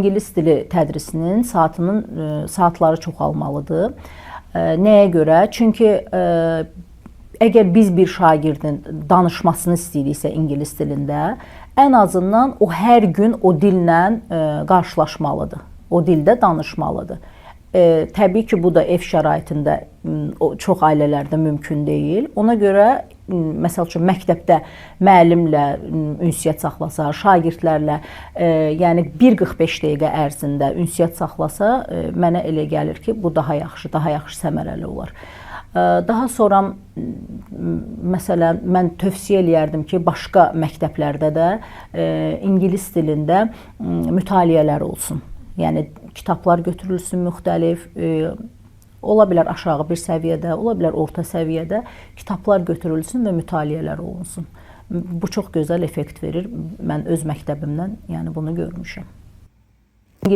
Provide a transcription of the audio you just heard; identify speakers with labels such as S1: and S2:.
S1: İngilis dili tədrisinin saatları çoxalmalıdır. Nəyə görə? Çünki əgər biz bir şagirdin danışmasını istəyiriksə ingilis dilində, ən azından o hər gün o dillə qarşılaşmalıdır. O dildə danışmalıdır. Təbii ki, bu da ev şəraitində çox ailələrdə mümkün deyil. Ona görə, məsəl üçün, məktəbdə müəllimlə ünsiyyət saxlasa, şagirdlərlə, yəni 1-45 dəqiqə ərzində ünsiyyət saxlasa, mənə elə gəlir ki, bu daha yaxşı səmərəli olar. Daha sonra, məsələn, mən tövsiyə eləyərdim ki, başqa məktəblərdə də ingilis dilində mütaliələr olsun. Yəni, kitablar götürülsün müxtəlif, ola bilər aşağı bir səviyyədə, ola bilər orta səviyyədə kitablar götürülsün və mütaliələr olunsun. Bu çox gözəl effekt verir. Mən öz məktəbimdən yəni bunu görmüşəm.